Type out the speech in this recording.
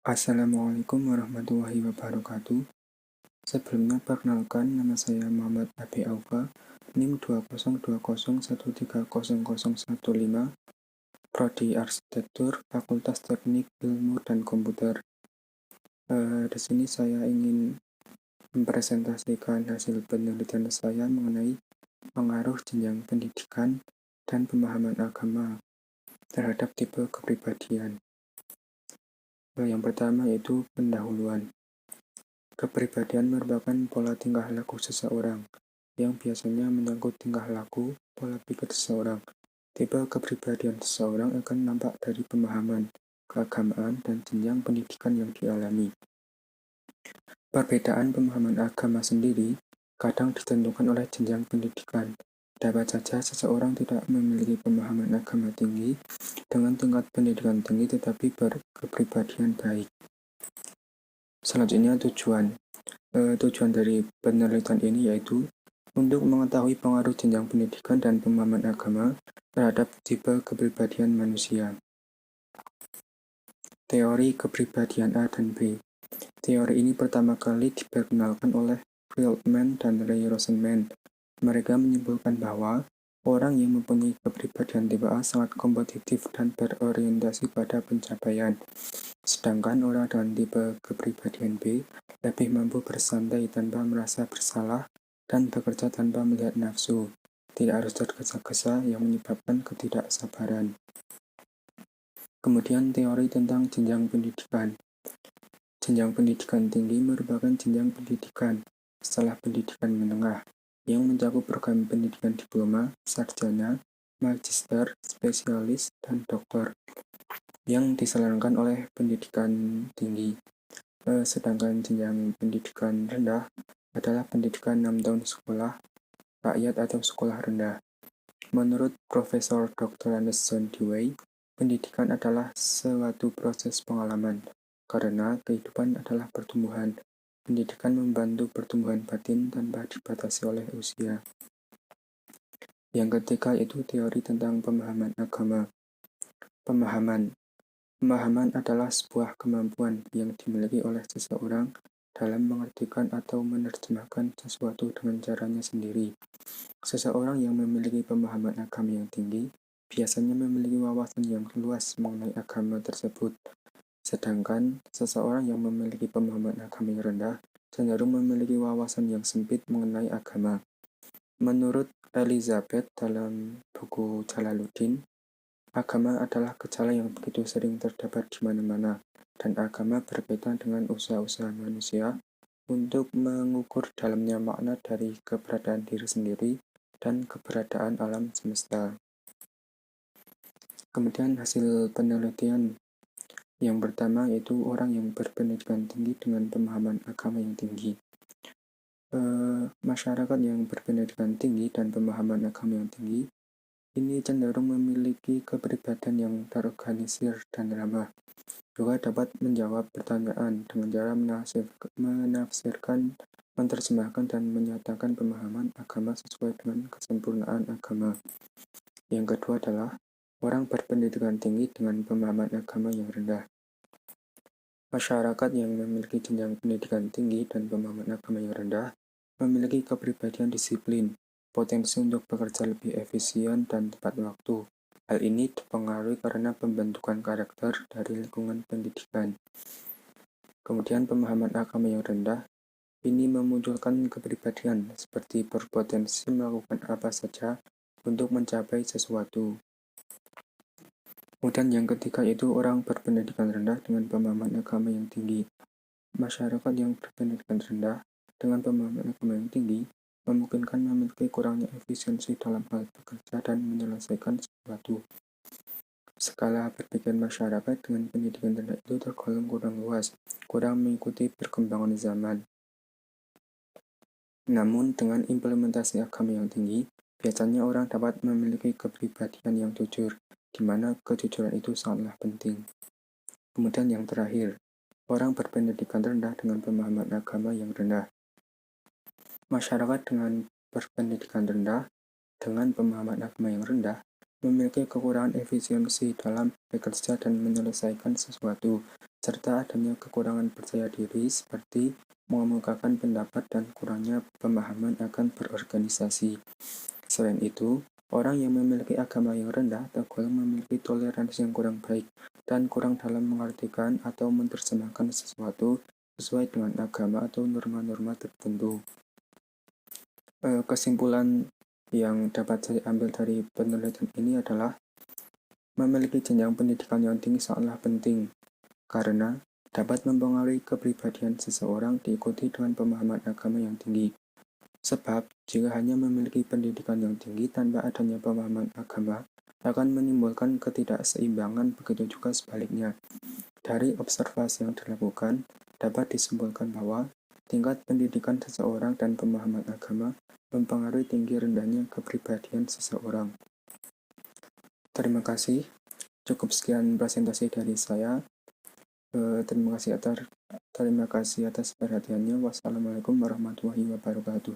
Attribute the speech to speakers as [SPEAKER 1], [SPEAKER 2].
[SPEAKER 1] Assalamualaikum warahmatullahi wabarakatuh. Sebelumnya perkenalkan, nama saya Muhammad Abi Aufa, NIM 20201300015, Prodi Arsitektur, Fakultas Teknik Ilmu dan Komputer. Di sini saya ingin mempresentasikan hasil penelitian saya mengenai pengaruh jenjang pendidikan dan pemahaman agama terhadap tipe kepribadian. Yang pertama yaitu pendahuluan. Kepribadian merupakan pola tingkah laku seseorang yang biasanya menyangkut tingkah laku, pola pikir seseorang. Tipe kepribadian seseorang akan nampak dari pemahaman, keagamaan, dan jenjang pendidikan yang dialami. Perbedaan pemahaman agama sendiri kadang ditentukan oleh jenjang pendidikan. Dapat saja seseorang tidak memiliki pemahaman agama tinggi dengan tingkat pendidikan tinggi tetapi berkepribadian baik. Selanjutnya tujuan dari penelitian ini yaitu untuk mengetahui pengaruh jenjang pendidikan dan pemahaman agama terhadap tipe kepribadian manusia. Teori kepribadian A dan B. Teori ini pertama kali diperkenalkan oleh Feldman dan Ray Rosenman. Mereka menyimpulkan bahwa orang yang mempunyai kepribadian tipe A sangat kompetitif dan berorientasi pada pencapaian. Sedangkan orang dengan tipe kepribadian B lebih mampu bersantai tanpa merasa bersalah dan bekerja tanpa melihat nafsu. Tidak harus tergesa-gesa yang menyebabkan ketidaksabaran. Kemudian teori tentang jenjang pendidikan. Jenjang pendidikan tinggi merupakan jenjang pendidikan setelah pendidikan menengah yang mencakup program pendidikan diploma, sarjana, magister, spesialis, dan doktor yang diselenggarakan oleh pendidikan tinggi. Sedangkan jenjang pendidikan rendah adalah pendidikan 6 tahun sekolah rakyat atau sekolah rendah. Menurut Profesor Dr. Anderson Dewey, pendidikan adalah suatu proses pengalaman, karena kehidupan adalah pertumbuhan. Pendidikan membantu pertumbuhan batin tanpa dibatasi oleh usia. Yang ketiga yaitu teori tentang pemahaman agama. Pemahaman adalah sebuah kemampuan yang dimiliki oleh seseorang dalam mengartikan atau menerjemahkan sesuatu dengan caranya sendiri. Seseorang yang memiliki pemahaman agama yang tinggi biasanya memiliki wawasan yang luas mengenai agama tersebut. Sedangkan seseorang yang memiliki pemahaman agama yang rendah cenderung memiliki wawasan yang sempit mengenai agama. Menurut Elizabeth dalam buku Jalaluddin, agama adalah gejala yang begitu sering terdapat di mana-mana, dan agama berkaitan dengan usaha-usaha manusia untuk mengukur dalamnya makna dari keberadaan diri sendiri dan keberadaan alam semesta. Kemudian hasil penelitian yang pertama yaitu orang yang berpendidikan tinggi dengan pemahaman agama yang tinggi. Masyarakat yang berpendidikan tinggi dan pemahaman agama yang tinggi ini cenderung memiliki kepribadian yang terorganisir dan ramah. Juga dapat menjawab pertanyaan dengan cara menafsirkan, menerjemahkan, dan menyatakan pemahaman agama sesuai dengan kesempurnaan agama. Yang kedua adalah orang berpendidikan tinggi dengan pemahaman agama yang rendah. Masyarakat yang memiliki jenjang pendidikan tinggi dan pemahaman agama yang rendah memiliki kepribadian disiplin, potensi untuk bekerja lebih efisien dan tepat waktu. Hal ini dipengaruhi karena pembentukan karakter dari lingkungan pendidikan. Kemudian pemahaman agama yang rendah ini memunculkan kepribadian seperti berpotensi melakukan apa saja untuk mencapai sesuatu. Kemudian yang ketiga yaitu orang berpendidikan rendah dengan pemahaman agama yang tinggi. Masyarakat yang berpendidikan rendah dengan pemahaman agama yang tinggi memungkinkan memiliki kurangnya efisiensi dalam hal bekerja dan menyelesaikan sesuatu. Skala berpikir masyarakat dengan pendidikan rendah itu tergolong kurang luas, kurang mengikuti perkembangan zaman. Namun dengan implementasi agama yang tinggi, biasanya orang dapat memiliki kepribadian yang jujur, di mana kejujuran itu sangatlah penting. Kemudian yang terakhir, orang berpendidikan rendah dengan pemahaman agama yang rendah. Masyarakat dengan berpendidikan rendah dengan pemahaman agama yang rendah memiliki kekurangan efisiensi dalam bekerja dan menyelesaikan sesuatu, serta adanya kekurangan percaya diri seperti mengemukakan pendapat dan kurangnya pemahaman akan berorganisasi. Selain itu, orang yang memiliki agama yang rendah tergolong memiliki toleransi yang kurang baik dan kurang dalam mengartikan atau menerjemahkan sesuatu sesuai dengan agama atau norma-norma tertentu. Kesimpulan yang dapat saya ambil dari penelitian ini adalah memiliki jenjang pendidikan yang tinggi sangatlah penting karena dapat mempengaruhi kepribadian seseorang diikuti dengan pemahaman agama yang tinggi. Sebab, jika hanya memiliki pendidikan yang tinggi tanpa adanya pemahaman agama, akan menimbulkan ketidakseimbangan, begitu juga sebaliknya. Dari observasi yang dilakukan, dapat disimpulkan bahwa tingkat pendidikan seseorang dan pemahaman agama mempengaruhi tinggi rendahnya kepribadian seseorang. Terima kasih. Cukup sekian presentasi dari saya. Terima kasih atas perhatiannya. Wassalamualaikum warahmatullahi wabarakatuh.